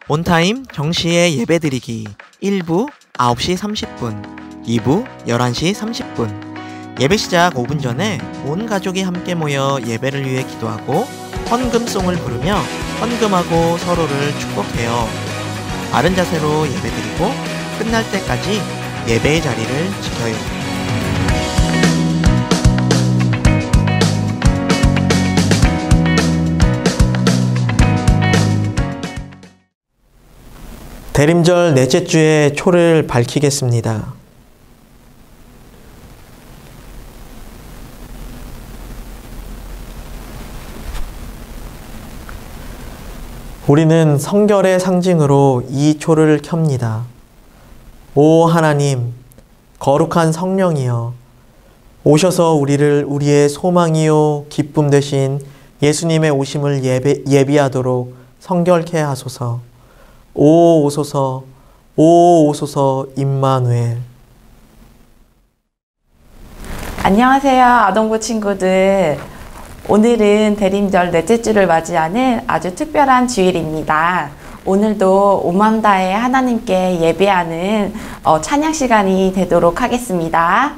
온타임 정시에 예배드리기 1부 9시 30분, 2부 11시 30분. 예배 시작 5분 전에 온 가족이 함께 모여 예배를 위해 기도하고 헌금송을 부르며 헌금하고 서로를 축복해요. 바른 자세로 예배드리고 끝날 때까지 예배의 자리를 지켜요. 대림절 넷째 주에 초를 밝히겠습니다. 우리는 성결의 상징으로 이 초를 켭니다. 오 하나님, 거룩한 성령이여, 오셔서 우리를 우리의 소망이요 기쁨 되신 예수님의 오심을 예비하도록 성결케 하소서. 오 오소서, 오 오소서 임마누엘. 안녕하세요, 아동부 친구들. 오늘은 대림절 넷째 주를 맞이하는 아주 특별한 주일입니다. 오늘도 온 마음 다해 하나님께 예배하는 찬양 시간이 되도록 하겠습니다.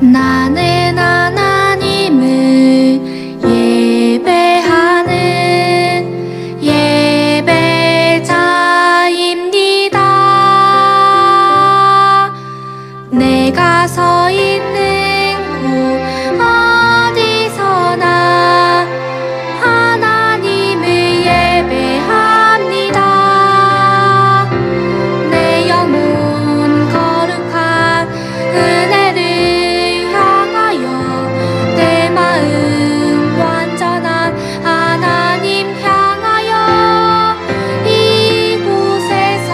나는 하나님을 예배하는 예배자입니다. 내가 서 있는 곳 어디서나 하나님을 예배합니다. 내 영혼 거룩한 은혜를 내 마음 완전한 하나님 향하여 이곳에서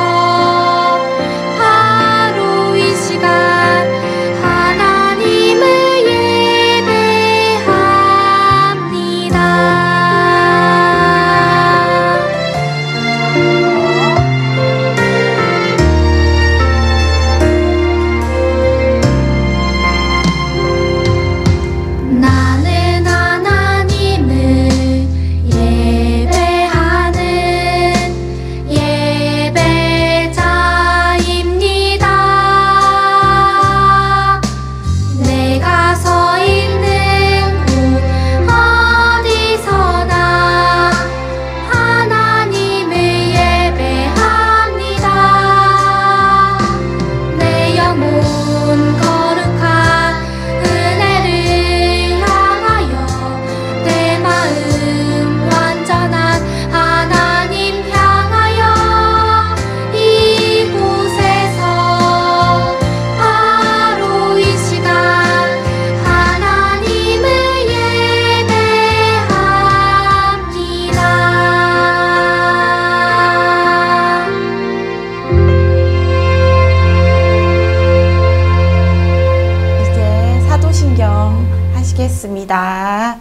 바로 이 시간 하나님을 하시겠습니다.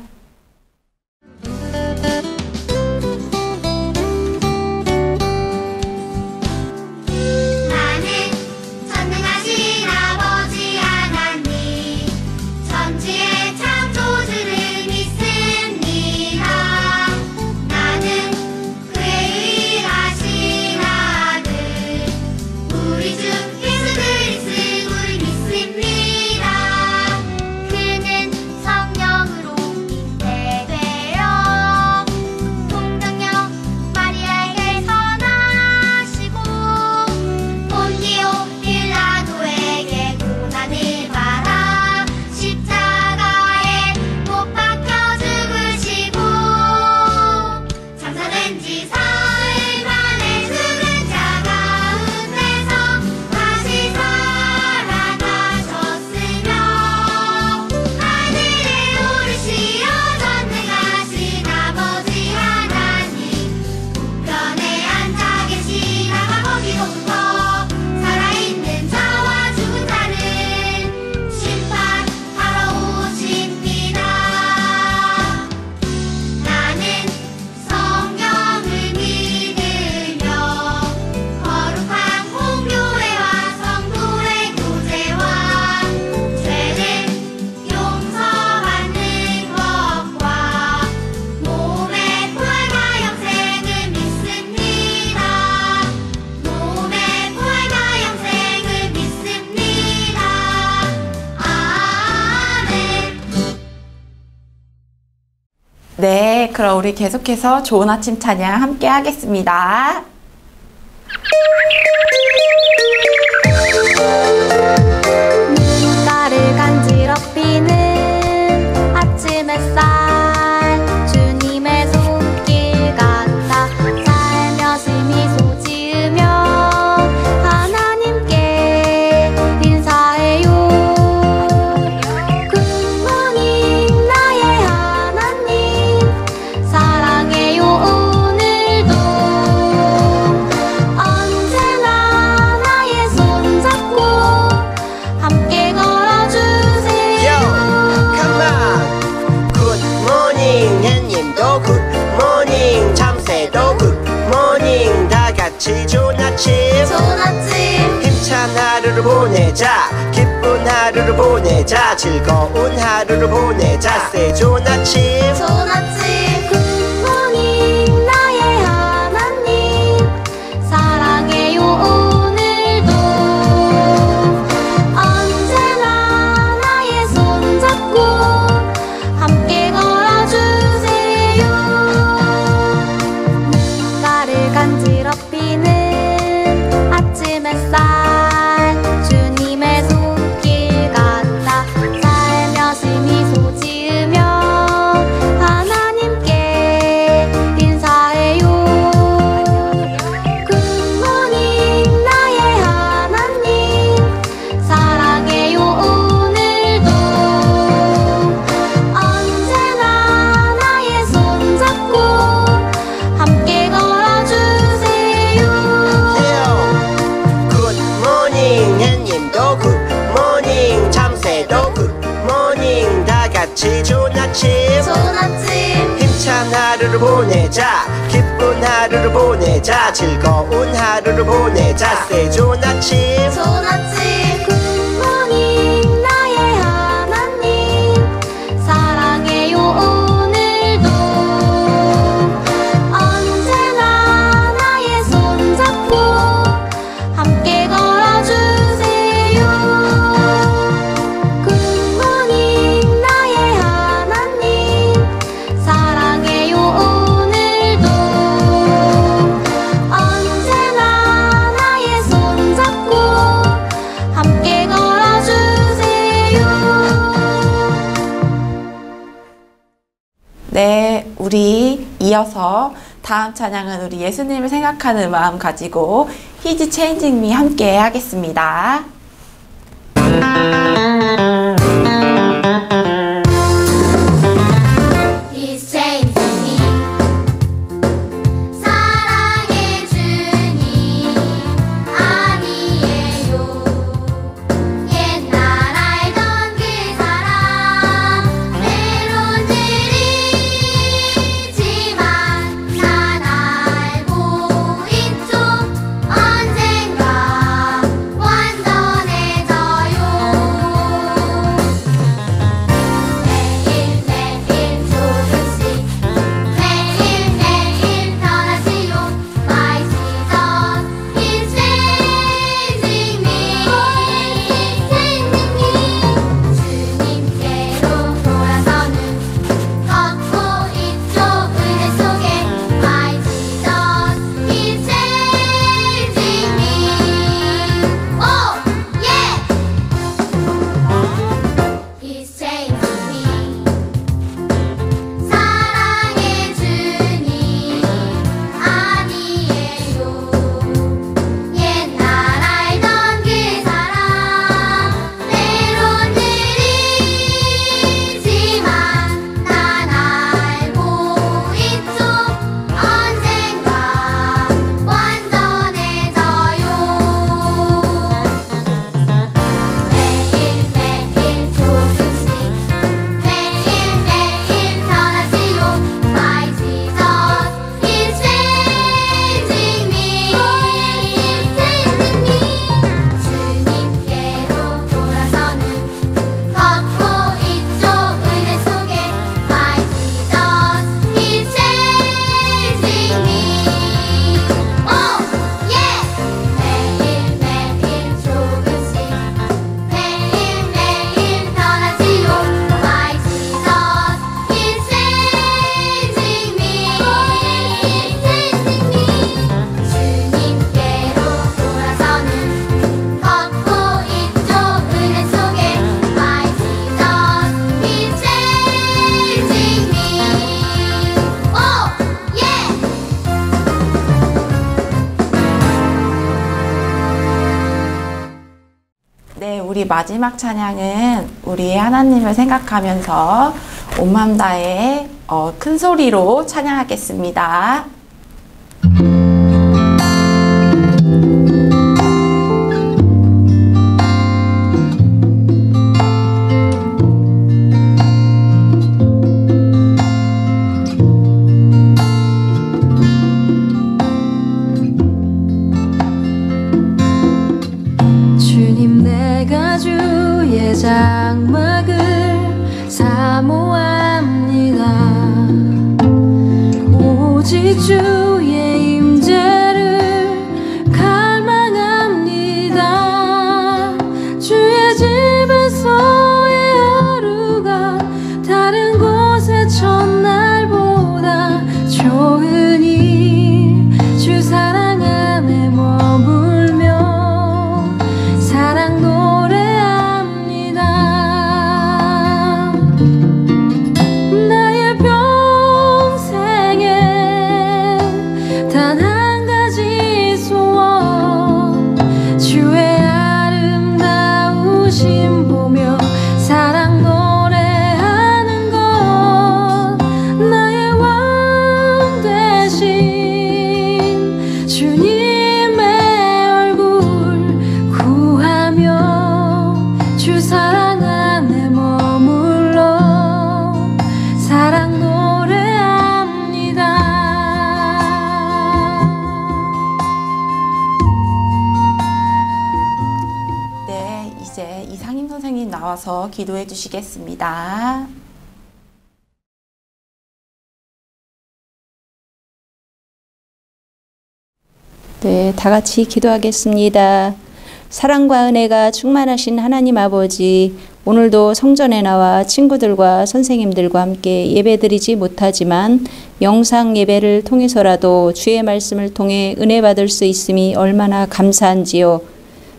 그는 성령으로 그럼 우리 계속해서 좋은 아침 찬양 함께 하겠습니다. 눈가를 간지럽히는 아침 햇살 주님의 손길 같아 살며시 미소 지으며 하나님께 인사해요. 굿모닝 나의 하나님 사랑해요. 오늘도 언제나 나의 손잡고 함께 걸어주세요. Come on. Good morning 해님도 good morning 참새도 good morning 다 같이 좋은 아침 좋은 아침 힘찬 하루를 보내자 기쁜 하루를 보내자 즐거운 하루를 보내자 Say 좋은 아침 좋은 아침 굿모닝 나의 하나님 사랑해요. 오늘도 언제나 나의 손잡고 함께 걸어주세요. 눈가를 간지럽히는 아침 햇살 주님의 손길 같아 살며시 미소 지으며 하나님께 인사해요. 굿모닝 나의 하나님 사랑해요. 오늘도 언제나 나의 손잡고 함께 걸어주세요. Good morning 해님도 good morning 참새도 good morning 다 같이 좋은 아침 좋은 아침 힘찬 하루를 보내자 기쁜 하루를 보내자 즐거운 하루를 보내자 Say 좋은 아침 좋은 아침 굿모닝 나의 하나님 사랑해요. 오늘도 언제나 나의 손잡고 함께 걸어주세요. 굿모닝 나의 하나님 사랑해요. 오늘도 언제나 나의 손잡고 함께 걸어주세요. 네, 우리 이어서 다음 찬양은 우리 예수님을 생각하는 마음 가지고 He's Changing Me 함께 하겠습니다. He's changing me. 사랑의 주님 아니에요. 옛날 알던 그 사람 외로운들이지만 난 알고 있죠. 언젠가 완전해져요. 우리 마지막 찬양은 우리의 하나님을 생각하면서 온 마음 다해 큰 소리로 찬양하겠습니다. 주님 내가 주의 장막을 사모합니다. 오직 주의 임재를 갈망합니다. 주의 집에서의 하루가 다른 곳의 첫날보다 좋으니 주 사랑 안에 머물며 사랑 노래합니다. 나의 평생에 단 한 가지 소원, 주의 아름다우심 보며 사랑 노래하는 것, 나의 왕 되신 주님의 얼굴 구하며 주 사랑 안에 머물러 사랑 노래합니다. 네, 이제 이상임 선생님 나와서 기도해 주시겠습니다. 네, 다 같이 기도하겠습니다. 사랑과 은혜가 충만하신 하나님 아버지, 오늘도 성전에 나와 친구들과 선생님들과 함께 예배드리지 못하지만 영상 예배를 통해서라도 주의 말씀을 통해 은혜 받을 수 있음이 얼마나 감사한지요.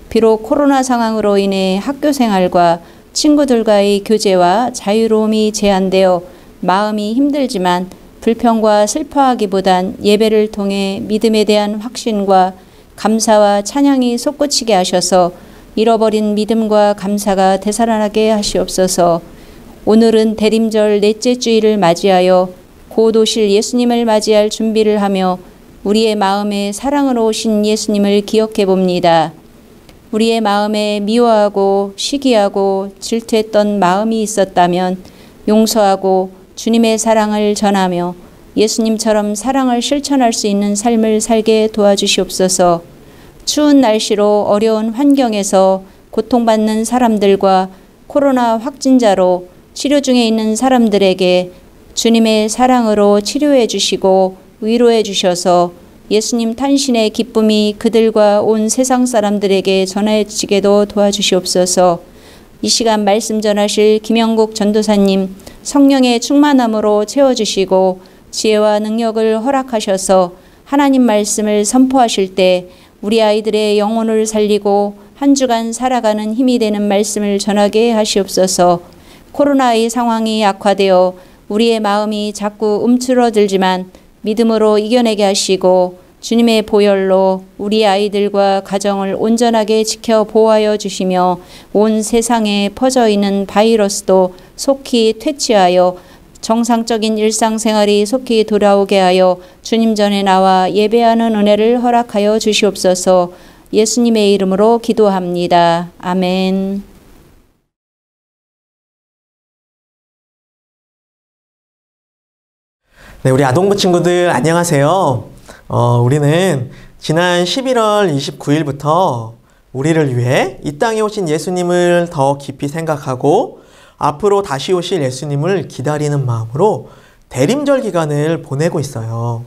비록 코로나 상황으로 인해 학교 생활과 친구들과의 교제와 자유로움이 제한되어 마음이 힘들지만 불평과 슬퍼하기보단 예배를 통해 믿음에 대한 확신과 감사와 찬양이 솟구치게 하셔서 잃어버린 믿음과 감사가 되살아나게 하시옵소서. 오늘은 대림절 넷째 주일을 맞이하여 곧 오실 예수님을 맞이할 준비를 하며 우리의 마음에 사랑으로 오신 예수님을 기억해 봅니다. 우리의 마음에 미워하고 시기하고 질투했던 마음이 있었다면 용서하고 주님의 사랑을 전하며 예수님처럼 사랑을 실천할 수 있는 삶을 살게 도와주시옵소서. 추운 날씨로 어려운 환경에서 고통받는 사람들과 코로나 확진자로 치료 중에 있는 사람들에게 주님의 사랑으로 치료해 주시고 위로해 주셔서 예수님 탄신의 기쁨이 그들과 온 세상 사람들에게 전해지게도 도와주시옵소서. 이 시간 말씀 전하실 김영국 전도사님 성령의 충만함으로 채워주시고 지혜와 능력을 허락하셔서 하나님 말씀을 선포하실 때 우리 아이들의 영혼을 살리고 한 주간 살아가는 힘이 되는 말씀을 전하게 하시옵소서. 코로나의 상황이 악화되어 우리의 마음이 자꾸 움츠러들지만 믿음으로 이겨내게 하시고 주님의 보혈로 우리 아이들과 가정을 온전하게 지켜 보호하여 주시며 온 세상에 퍼져 있는 바이러스도 속히 퇴치하여 정상적인 일상생활이 속히 돌아오게 하여 주님 전에 나와 예배하는 은혜를 허락하여 주시옵소서. 예수님의 이름으로 기도합니다. 아멘. 네, 우리 아동부 친구들 안녕하세요. 우리는 지난 11월 29일부터 우리를 위해 이 땅에 오신 예수님을 더 깊이 생각하고 앞으로 다시 오실 예수님을 기다리는 마음으로 대림절 기간을 보내고 있어요.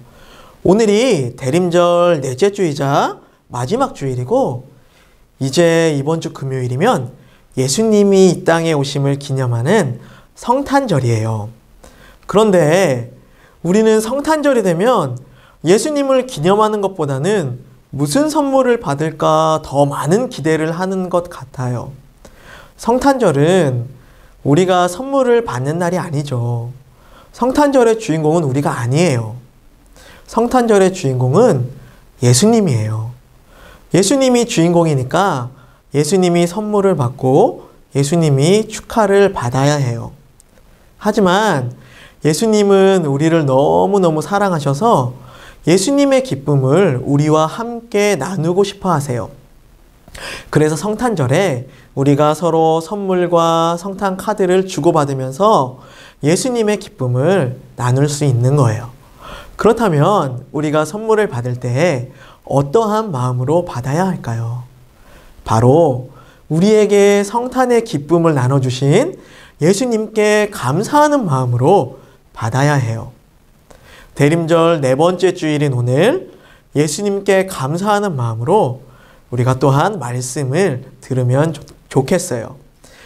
오늘이 대림절 넷째 주이자 마지막 주일이고 이제 이번 주 금요일이면 예수님이 이 땅에 오심을 기념하는 성탄절이에요. 그런데 우리는 성탄절이 되면 예수님을 기념하는 것보다는 무슨 선물을 받을까 더 많은 기대를 하는 것 같아요. 성탄절은 우리가 선물을 받는 날이 아니죠. 성탄절의 주인공은 우리가 아니에요. 성탄절의 주인공은 예수님이에요. 예수님이 주인공이니까 예수님이 선물을 받고 예수님이 축하를 받아야 해요. 하지만 예수님은 우리를 너무너무 사랑하셔서 예수님의 기쁨을 우리와 함께 나누고 싶어 하세요. 그래서 성탄절에 우리가 서로 선물과 성탄 카드를 주고받으면서 예수님의 기쁨을 나눌 수 있는 거예요. 그렇다면 우리가 선물을 받을 때 어떠한 마음으로 받아야 할까요? 바로 우리에게 성탄의 기쁨을 나눠주신 예수님께 감사하는 마음으로 받아야 해요. 대림절 4번째 주일인 오늘 예수님께 감사하는 마음으로 우리가 또한 말씀을 들으면 좋겠어요.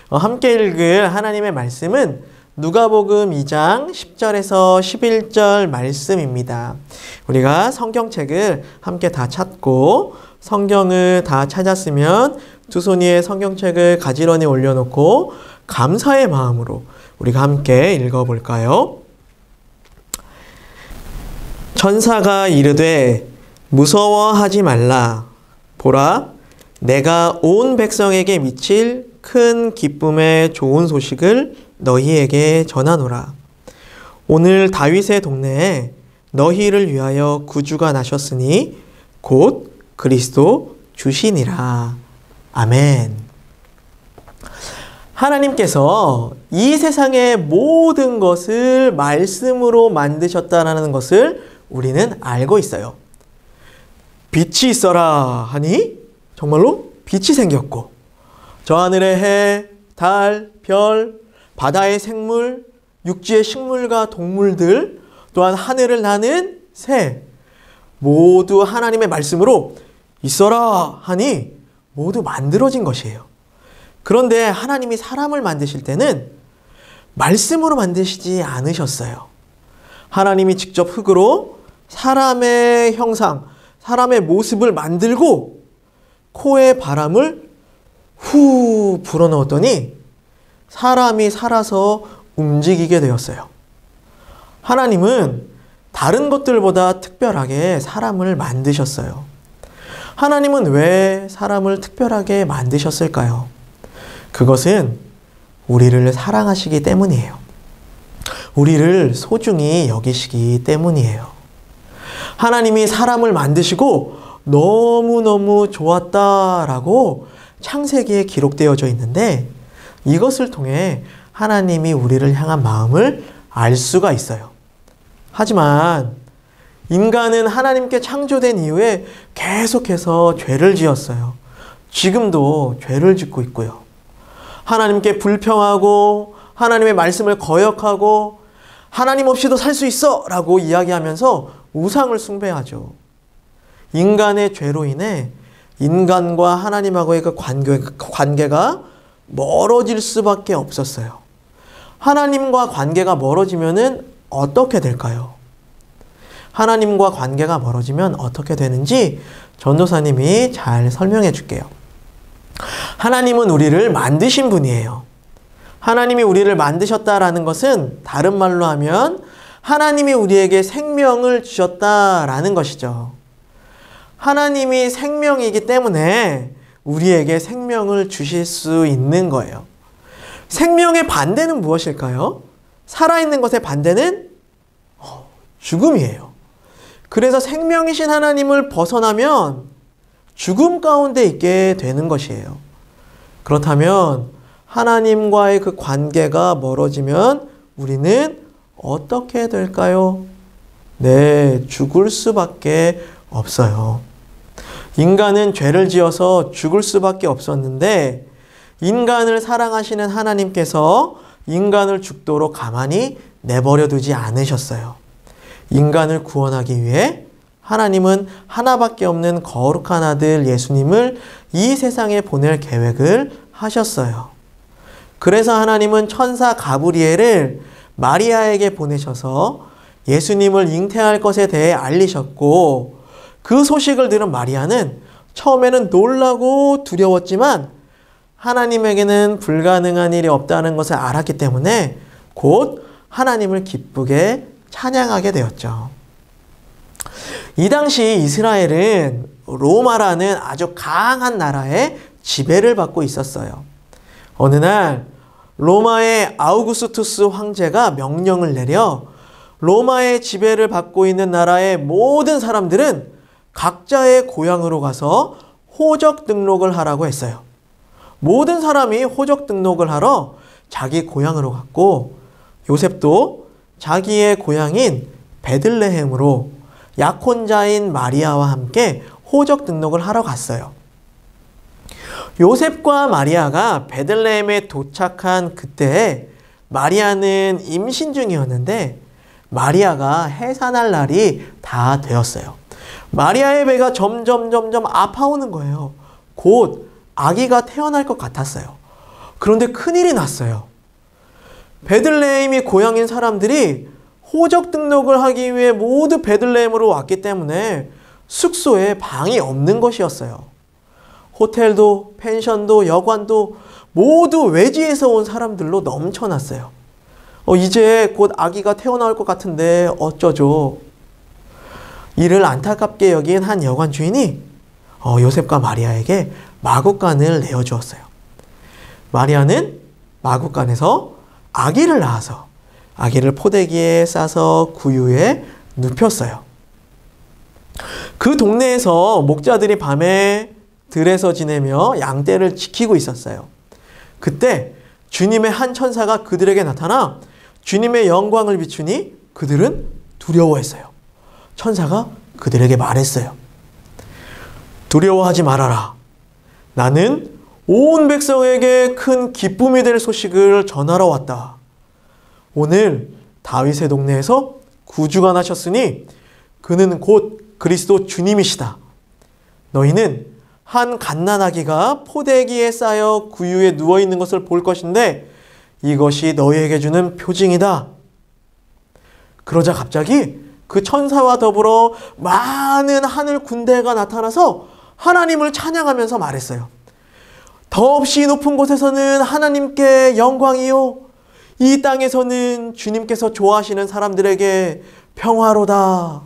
함께 읽을 하나님의 말씀은 누가복음 2장 10절에서 11절 말씀입니다. 우리가 성경책을 함께 다 찾고 성경을 다 찾았으면 두 손 위에 성경책을 가지런히 올려놓고 감사의 마음으로 우리가 함께 읽어볼까요? 천사가 이르되 무서워하지 말라. 보라, 내가 온 백성에게 미칠 큰 기쁨의 좋은 소식을 너희에게 전하노라. 오늘 다윗의 동네에 너희를 위하여 구주가 나셨으니 곧 그리스도 주시니라. 아멘. 하나님께서 이 세상의 모든 것을 말씀으로 만드셨다는 것을 우리는 알고 있어요. 빛이 있어라 하니 정말로 빛이 생겼고, 저 하늘의 해, 달, 별, 바다의 생물, 육지의 식물과 동물들, 또한 하늘을 나는 새, 모두 하나님의 말씀으로 있어라 하니 모두 만들어진 것이에요. 그런데 하나님이 사람을 만드실 때는 말씀으로 만드시지 않으셨어요. 하나님이 직접 흙으로 사람의 형상, 사람의 모습을 만들고 코에 바람을 후 불어넣었더니 사람이 살아서 움직이게 되었어요. 하나님은 다른 것들보다 특별하게 사람을 만드셨어요. 하나님은 왜 사람을 특별하게 만드셨을까요? 그것은 우리를 사랑하시기 때문이에요. 우리를 소중히 여기시기 때문이에요. 하나님이 사람을 만드시고 너무너무 좋았다라고 창세기에 기록되어져 있는데, 이것을 통해 하나님이 우리를 향한 마음을 알 수가 있어요. 하지만 인간은 하나님께 창조된 이후에 계속해서 죄를 지었어요. 지금도 죄를 짓고 있고요. 하나님께 불평하고 하나님의 말씀을 거역하고 하나님 없이도 살 수 있어 라고 이야기하면서 우상을 숭배하죠. 인간의 죄로 인해 인간과 하나님하고의 그 관계가 멀어질 수밖에 없었어요. 하나님과 관계가 멀어지면은 어떻게 될까요? 하나님과 관계가 멀어지면 어떻게 되는지 전도사님이 잘 설명해 줄게요. 하나님은 우리를 만드신 분이에요. 하나님이 우리를 만드셨다라는 것은 다른 말로 하면 하나님이 우리에게 생명을 주셨다라는 것이죠. 하나님이 생명이기 때문에 우리에게 생명을 주실 수 있는 거예요. 생명의 반대는 무엇일까요? 살아있는 것의 반대는 죽음이에요. 그래서 생명이신 하나님을 벗어나면 죽음 가운데 있게 되는 것이에요. 그렇다면 하나님과의 그 관계가 멀어지면 우리는 어떻게 될까요? 네, 죽을 수밖에 없어요. 인간은 죄를 지어서 죽을 수밖에 없었는데 인간을 사랑하시는 하나님께서 인간을 죽도록 가만히 내버려 두지 않으셨어요. 인간을 구원하기 위해 하나님은 하나밖에 없는 거룩한 아들 예수님을 이 세상에 보낼 계획을 하셨어요. 그래서 하나님은 천사 가브리엘을 마리아에게 보내셔서 예수님을 잉태할 것에 대해 알리셨고, 그 소식을 들은 마리아는 처음에는 놀라고 두려웠지만 하나님에게는 불가능한 일이 없다는 것을 알았기 때문에 곧 하나님을 기쁘게 찬양하게 되었죠. 이 당시 이스라엘은 로마라는 아주 강한 나라의 지배를 받고 있었어요. 어느 날 로마의 아우구스투스 황제가 명령을 내려 로마의 지배를 받고 있는 나라의 모든 사람들은 각자의 고향으로 가서 호적 등록을 하라고 했어요. 모든 사람이 호적 등록을 하러 자기 고향으로 갔고, 요셉도 자기의 고향인 베들레헴으로 약혼자인 마리아와 함께 호적 등록을 하러 갔어요. 요셉과 마리아가 베들레헴에 도착한 그때 마리아는 임신 중이었는데 마리아가 해산할 날이 다 되었어요. 마리아의 배가 점점 아파오는 거예요. 곧 아기가 태어날 것 같았어요. 그런데 큰일이 났어요. 베들레헴이 고향인 사람들이 호적 등록을 하기 위해 모두 베들레헴으로 왔기 때문에 숙소에 방이 없는 것이었어요. 호텔도 펜션도 여관도 모두 외지에서 온 사람들로 넘쳐났어요. 이제 곧 아기가 태어날 것 같은데 어쩌죠? 이를 안타깝게 여긴 한 여관 주인이 요셉과 마리아에게 마구간을 내어주었어요. 마리아는 마구간에서 아기를 낳아서 아기를 포대기에 싸서 구유에 눕혔어요. 그 동네에서 목자들이 밤에 들에서 지내며 양떼를 지키고 있었어요. 그때 주님의 한 천사가 그들에게 나타나 주님의 영광을 비추니 그들은 두려워했어요. 천사가 그들에게 말했어요. 두려워하지 말아라. 나는 온 백성에게 큰 기쁨이 될 소식을 전하러 왔다. 오늘 다윗의 동네에서 구주가 나셨으니 그는 곧 그리스도 주님이시다. 너희는 한 갓난아기가 포대기에 쌓여 구유에 누워있는 것을 볼 것인데 이것이 너희에게 주는 표징이다. 그러자 갑자기 그 천사와 더불어 많은 하늘 군대가 나타나서 하나님을 찬양하면서 말했어요. 더없이 높은 곳에서는 하나님께 영광이요, 이 땅에서는 주님께서 좋아하시는 사람들에게 평화로다.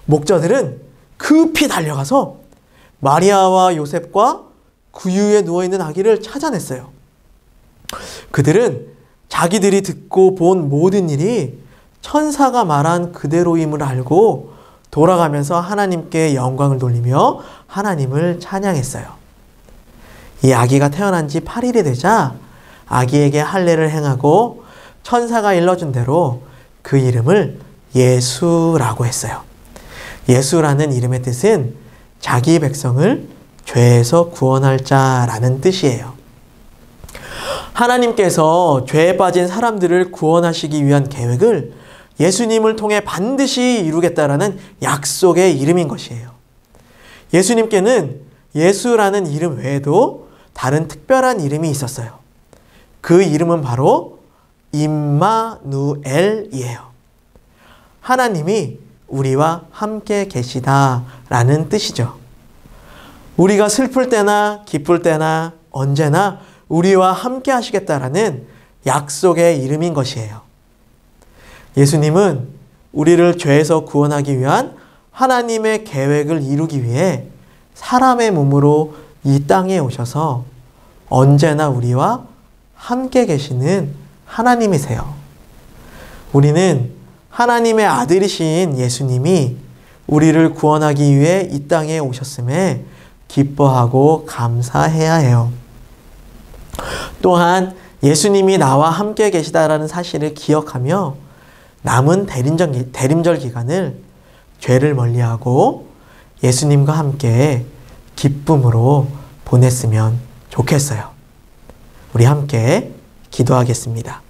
목자들은 급히 달려가서 마리아와 요셉과 구유에 누워있는 아기를 찾아냈어요. 그들은 자기들이 듣고 본 모든 일이 천사가 말한 그대로임을 알고 돌아가면서 하나님께 영광을 돌리며 하나님을 찬양했어요. 이 아기가 태어난 지 8일이 되자 아기에게 할례를 행하고 천사가 일러준 대로 그 이름을 예수라고 했어요. 예수라는 이름의 뜻은 자기 백성을 죄에서 구원할 자라는 뜻이에요. 하나님께서 죄에 빠진 사람들을 구원하시기 위한 계획을 예수님을 통해 반드시 이루겠다라는 약속의 이름인 것이에요. 예수님께는 예수라는 이름 외에도 다른 특별한 이름이 있었어요. 그 이름은 바로 임마누엘이에요. 하나님이 우리와 함께 계시다라는 뜻이죠. 우리가 슬플 때나 기쁠 때나 언제나 우리와 함께 하시겠다라는 약속의 이름인 것이에요. 예수님은 우리를 죄에서 구원하기 위한 하나님의 계획을 이루기 위해 사람의 몸으로 이 땅에 오셔서 언제나 우리와 함께 계시는 하나님이세요. 우리는 하나님의 아들이신 예수님이 우리를 구원하기 위해 이 땅에 오셨음에 기뻐하고 감사해야 해요. 또한 예수님이 나와 함께 계시다라는 사실을 기억하며 남은 대림절 기간을 죄를 멀리하고 예수님과 함께 기쁨으로 보냈으면 좋겠어요. 우리 함께 기도하겠습니다.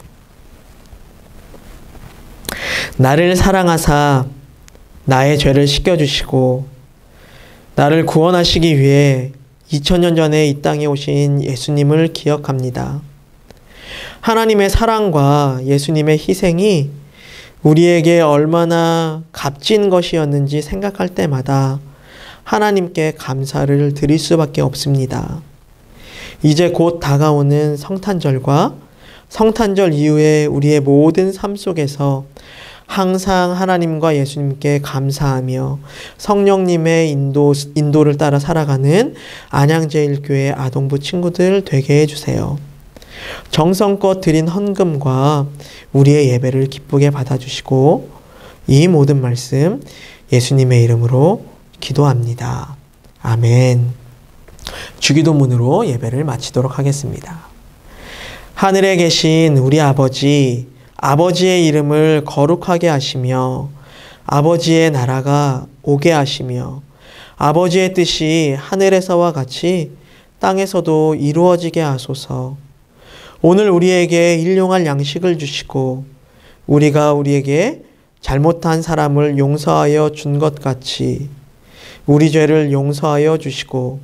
나를 사랑하사 나의 죄를 씻겨주시고 나를 구원하시기 위해 2000년 전에 이 땅에 오신 예수님을 기억합니다. 하나님의 사랑과 예수님의 희생이 우리에게 얼마나 값진 것이었는지 생각할 때마다 하나님께 감사를 드릴 수밖에 없습니다. 이제 곧 다가오는 성탄절과 성탄절 이후에 우리의 모든 삶 속에서 항상 하나님과 예수님께 감사하며 성령님의 인도를 따라 살아가는 안양제일교회 아동부 친구들 되게 해주세요. 정성껏 드린 헌금과 우리의 예배를 기쁘게 받아주시고 이 모든 말씀 예수님의 이름으로 기도합니다. 아멘. 주기도문으로 예배를 마치도록 하겠습니다. 하늘에 계신 우리 아버지, 아버지의 이름을 거룩하게 하시며 아버지의 나라가 오게 하시며 아버지의 뜻이 하늘에서와 같이 땅에서도 이루어지게 하소서. 오늘 우리에게 일용할 양식을 주시고 우리가 우리에게 잘못한 사람을 용서하여 준 것 같이 우리 죄를 용서하여 주시고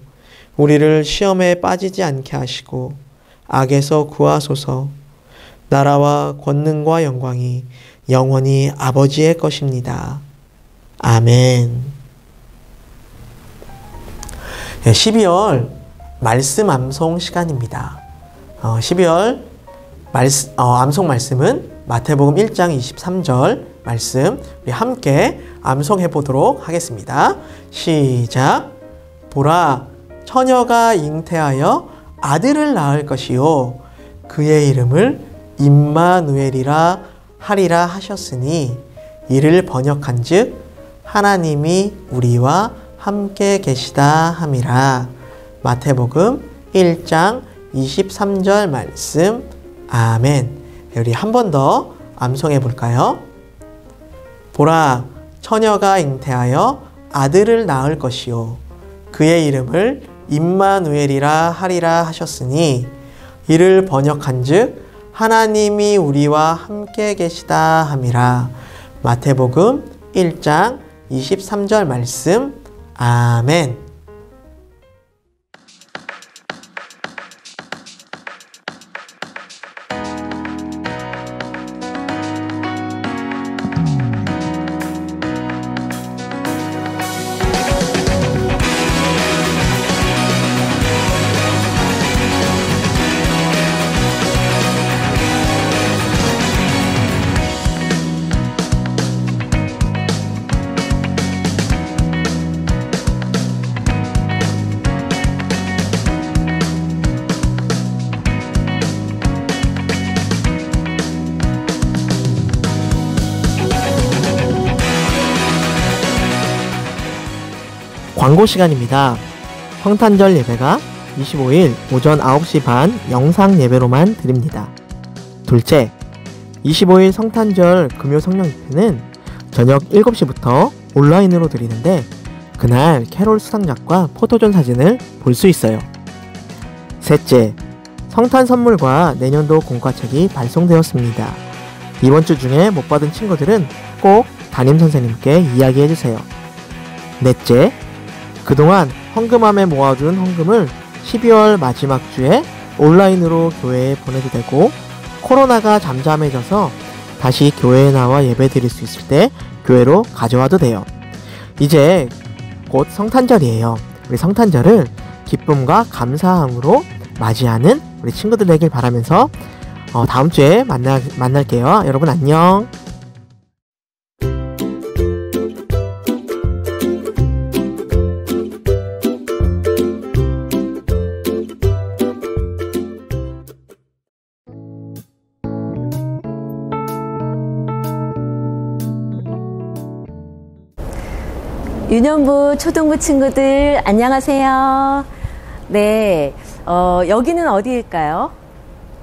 우리를 시험에 빠지지 않게 하시고 악에서 구하소서. 나라와 권능과 영광이 영원히 아버지의 것입니다. 아멘. 12월 말씀 암송 시간입니다. 12월 암송 말씀은 마태복음 1장 23절 말씀 우리 함께 암송해 보도록 하겠습니다. 시작. 보라, 처녀가 잉태하여 아들을 낳을 것이요 그의 이름을 임마누엘이라 하리라 하셨으니 이를 번역한즉 하나님이 우리와 함께 계시다 함이라. 마태복음 1장 23절 말씀. 아멘. 우리 한 번 더 암송해 볼까요? 보라, 처녀가 잉태하여 아들을 낳을 것이요 그의 이름을 임마누엘이라 하리라 하셨으니 이를 번역한즉 하나님이 우리와 함께 계시다 함이라. 마태복음 1장 23절 말씀. 아멘. 광고 시간입니다. 성탄절 예배가 25일 오전 9시 반 영상 예배로만 드립니다. 둘째, 25일 성탄절 금요 성령 집회는 저녁 7시부터 온라인으로 드리는데 그날 캐롤 수상작과 포토존 사진을 볼 수 있어요. 셋째, 성탄 선물과 내년도 공과책이 발송되었습니다. 이번 주 중에 못 받은 친구들은 꼭 담임선생님께 이야기해주세요. 넷째, 그동안 헌금함에 모아둔 헌금을 12월 마지막 주에 온라인으로 교회에 보내도 되고 코로나가 잠잠해져서 다시 교회에 나와 예배 드릴 수 있을 때 교회로 가져와도 돼요. 이제 곧 성탄절이에요. 우리 성탄절을 기쁨과 감사함으로 맞이하는 우리 친구들 되길 바라면서 다음 주에 만날게요. 여러분 안녕. 유년부 초등부 친구들 안녕하세요. 네, 여기는 어디일까요?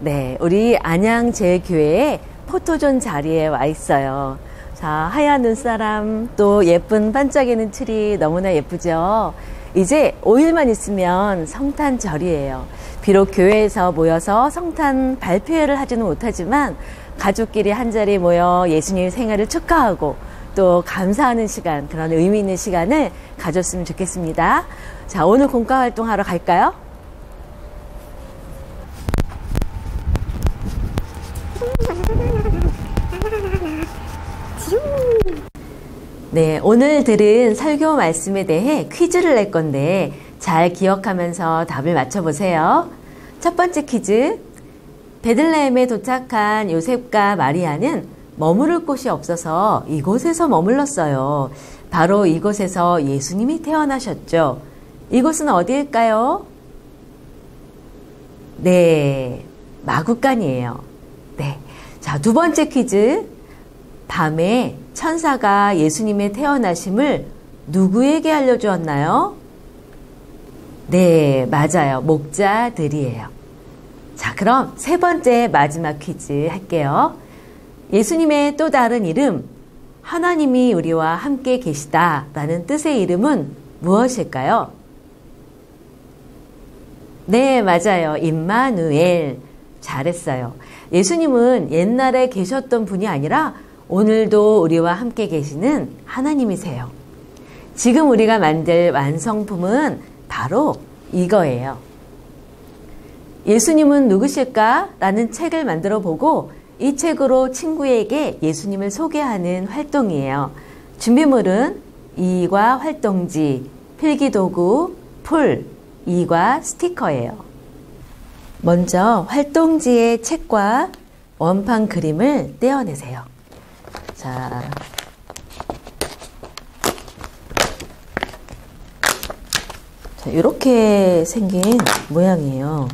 네, 우리 안양제교회의 포토존 자리에 와 있어요. 자, 하얀 눈사람, 또 예쁜 반짝이는 트리 너무나 예쁘죠? 이제 5일만 있으면 성탄절이에요. 비록 교회에서 모여서 성탄 발표회를 하지는 못하지만 가족끼리 한자리 모여 예수님 생일을 축하하고 또 감사하는 시간, 그런 의미 있는 시간을 가졌으면 좋겠습니다. 자, 오늘 공과 활동하러 갈까요? 네, 오늘 들은 설교 말씀에 대해 퀴즈를 낼 건데 잘 기억하면서 답을 맞춰보세요. 첫 번째 퀴즈. 베들레헴에 도착한 요셉과 마리아는 머무를 곳이 없어서 이곳에서 머물렀어요. 바로 이곳에서 예수님이 태어나셨죠. 이곳은 어디일까요? 네, 마구간이에요. 네. 자, 두 번째 퀴즈. 밤에 천사가 예수님의 태어나심을 누구에게 알려주었나요? 네, 맞아요. 목자들이에요. 자, 그럼 세 번째 마지막 퀴즈 할게요. 예수님의 또 다른 이름, 하나님이 우리와 함께 계시다 라는 뜻의 이름은 무엇일까요? 네, 맞아요. 임마누엘. 잘했어요. 예수님은 옛날에 계셨던 분이 아니라 오늘도 우리와 함께 계시는 하나님이세요. 지금 우리가 만들 완성품은 바로 이거예요. 예수님은 누구실까? 라는 책을 만들어 보고 이 책으로 친구에게 예수님을 소개하는 활동이에요. 준비물은 이과 활동지, 필기도구, 풀, 이과 스티커예요. 먼저 활동지의 책과 원판 그림을 떼어내세요. 자, 이렇게 생긴 모양이에요.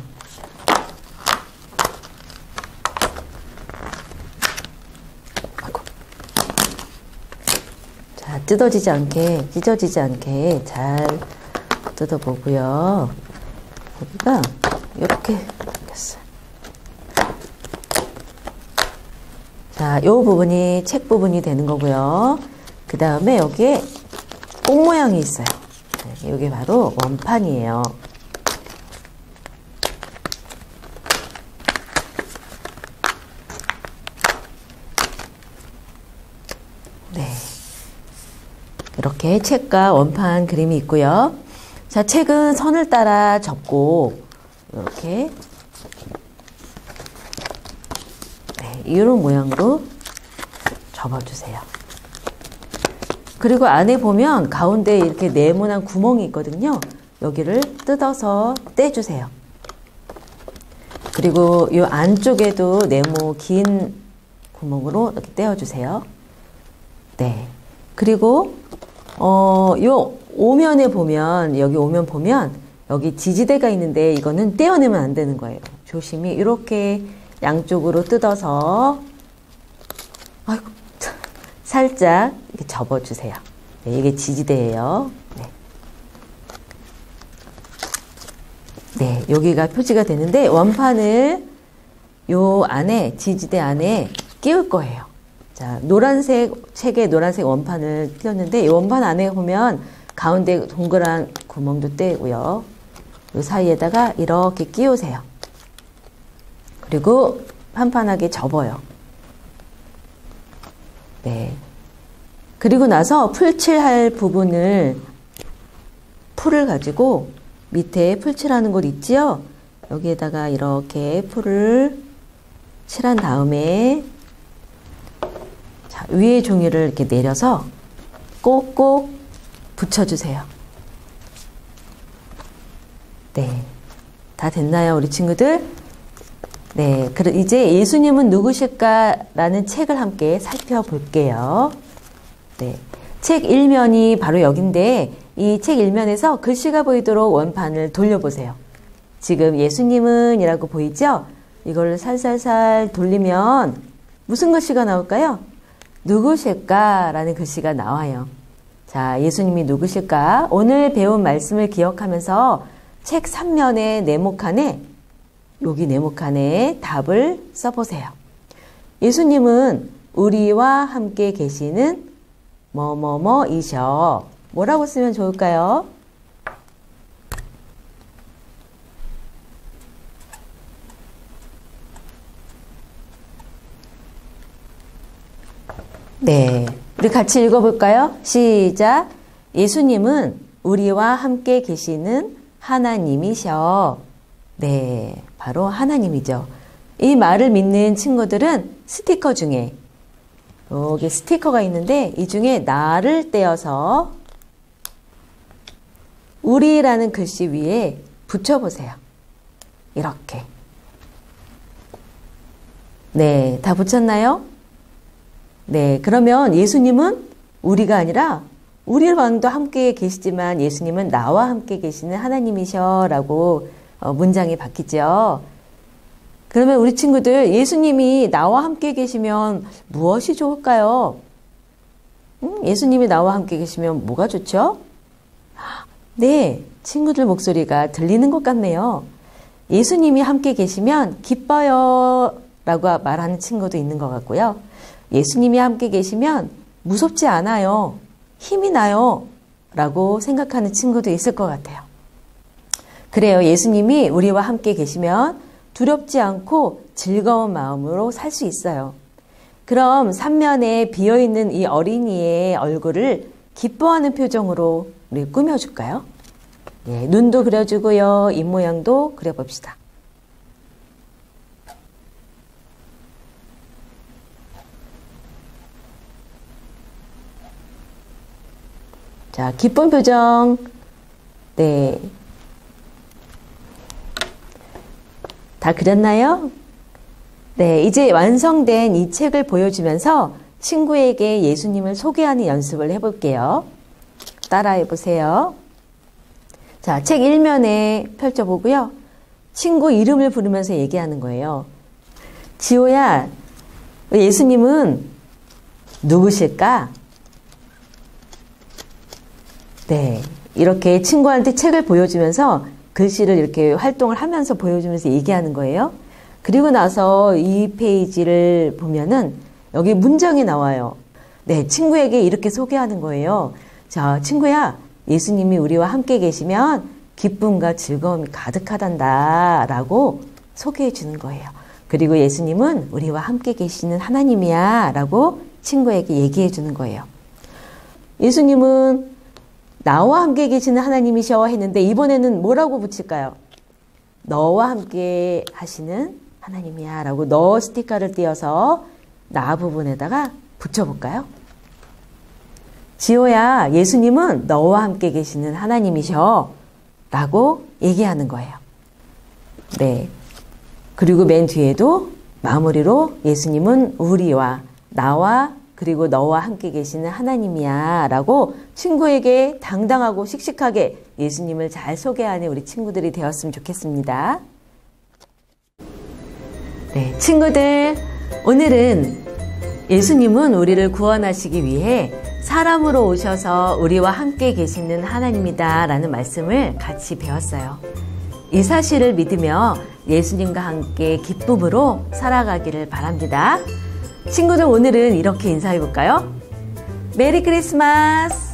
자, 뜯어지지 않게, 찢어지지 않게 잘 뜯어보고요. 여기가 이렇게 생겼어요. 자, 이 부분이 책 부분이 되는 거고요. 그 다음에 여기에 꽃 모양이 있어요. 네, 이게 바로 원판이에요. 네. 이렇게 책과 원판 그림이 있고요. 자, 책은 선을 따라 접고 이렇게 이런 모양으로 접어주세요. 그리고 안에 보면 가운데 이렇게 네모난 구멍이 있거든요. 여기를 뜯어서 떼주세요. 그리고 이 안쪽에도 네모 긴 구멍으로 이렇게 떼어주세요. 네. 그리고 요 오면에 보면 여기 오면 보면 여기 지지대가 있는데 이거는 떼어내면 안 되는 거예요. 조심히 이렇게 양쪽으로 뜯어서 아이고, 살짝 이렇게 접어주세요. 네, 이게 지지대예요. 네. 네, 여기가 표지가 되는데 원판을 요 안에 지지대 안에 끼울 거예요. 자, 노란색 책에 노란색 원판을 띄웠는데 이 원판 안에 보면 가운데 동그란 구멍도 떼고요. 요 사이에다가 이렇게 끼우세요. 그리고 판판하게 접어요. 네. 그리고 나서 풀칠할 부분을 풀을 가지고 밑에 풀칠하는 곳 있지요? 여기에다가 이렇게 풀을 칠한 다음에 자, 위에 종이를 이렇게 내려서 꼭꼭 붙여주세요. 네. 다 됐나요, 우리 친구들? 네. 그럼 이제 예수님은 누구실까라는 책을 함께 살펴볼게요. 네. 책 1면이 바로 여긴데 이 책 1면에서 글씨가 보이도록 원판을 돌려보세요. 지금 예수님은 이라고 보이죠? 이걸 살살살 돌리면 무슨 글씨가 나올까요? 누구실까? 라는 글씨가 나와요. 자, 예수님이 누구실까? 오늘 배운 말씀을 기억하면서 책 3면의 네모칸에 여기 네모칸에 답을 써보세요. 예수님은 우리와 함께 계시는 뭐뭐뭐이셔. 뭐라고 쓰면 좋을까요? 네, 우리 같이 읽어볼까요? 시작. 예수님은 우리와 함께 계시는 하나님이셔. 네, 바로 하나님이죠. 이 말을 믿는 친구들은 스티커 중에 여기 스티커가 있는데 이 중에 나를 떼어서 우리라는 글씨 위에 붙여보세요. 이렇게. 네, 다 붙였나요? 네, 그러면 예수님은 우리가 아니라 우리 왕도 함께 계시지만 예수님은 나와 함께 계시는 하나님이셔라고 문장이 바뀌죠. 그러면 우리 친구들, 예수님이 나와 함께 계시면 무엇이 좋을까요? 예수님이 나와 함께 계시면 뭐가 좋죠? 네, 친구들 목소리가 들리는 것 같네요. 예수님이 함께 계시면 기뻐요 라고 말하는 친구도 있는 것 같고요. 예수님이 함께 계시면 무섭지 않아요, 힘이 나요 라고 생각하는 친구도 있을 것 같아요. 그래요, 예수님이 우리와 함께 계시면 두렵지 않고 즐거운 마음으로 살 수 있어요. 그럼 삼면에 비어있는 이 어린이의 얼굴을 기뻐하는 표정으로 우리 꾸며줄까요? 네, 눈도 그려주고요. 입모양도 그려봅시다. 자, 기쁜 표정. 네. 다 그렸나요? 네, 이제 완성된 이 책을 보여주면서 친구에게 예수님을 소개하는 연습을 해볼게요. 따라해 보세요. 자, 책 1면에 펼쳐보고요. 친구 이름을 부르면서 얘기하는 거예요. 지호야, 예수님은 누구실까? 네, 이렇게 친구한테 책을 보여주면서 글씨를 이렇게 활동을 하면서 보여주면서 얘기하는 거예요. 그리고 나서 이 페이지를 보면은 여기 문장이 나와요. 네, 친구에게 이렇게 소개하는 거예요. 자, 친구야, 예수님이 우리와 함께 계시면 기쁨과 즐거움이 가득하단다 라고 소개해 주는 거예요. 그리고 예수님은 우리와 함께 계시는 하나님이야 라고 친구에게 얘기해 주는 거예요. 예수님은 나와 함께 계시는 하나님이셔 했는데 이번에는 뭐라고 붙일까요? 너와 함께 하시는 하나님이야 라고 너 스티커를 띄어서 나 부분에다가 붙여볼까요? 지호야, 예수님은 너와 함께 계시는 하나님이셔 라고 얘기하는 거예요. 네. 그리고 맨 뒤에도 마무리로 예수님은 우리와 나와 그리고 너와 함께 계시는 하나님이야 라고 친구에게 당당하고 씩씩하게 예수님을 잘 소개하는 우리 친구들이 되었으면 좋겠습니다. 네, 친구들, 오늘은 예수님은 우리를 구원하시기 위해 사람으로 오셔서 우리와 함께 계시는 하나님이다 라는 말씀을 같이 배웠어요. 이 사실을 믿으며 예수님과 함께 기쁨으로 살아가기를 바랍니다. 친구들, 오늘은 이렇게 인사해 볼까요? 메리 크리스마스!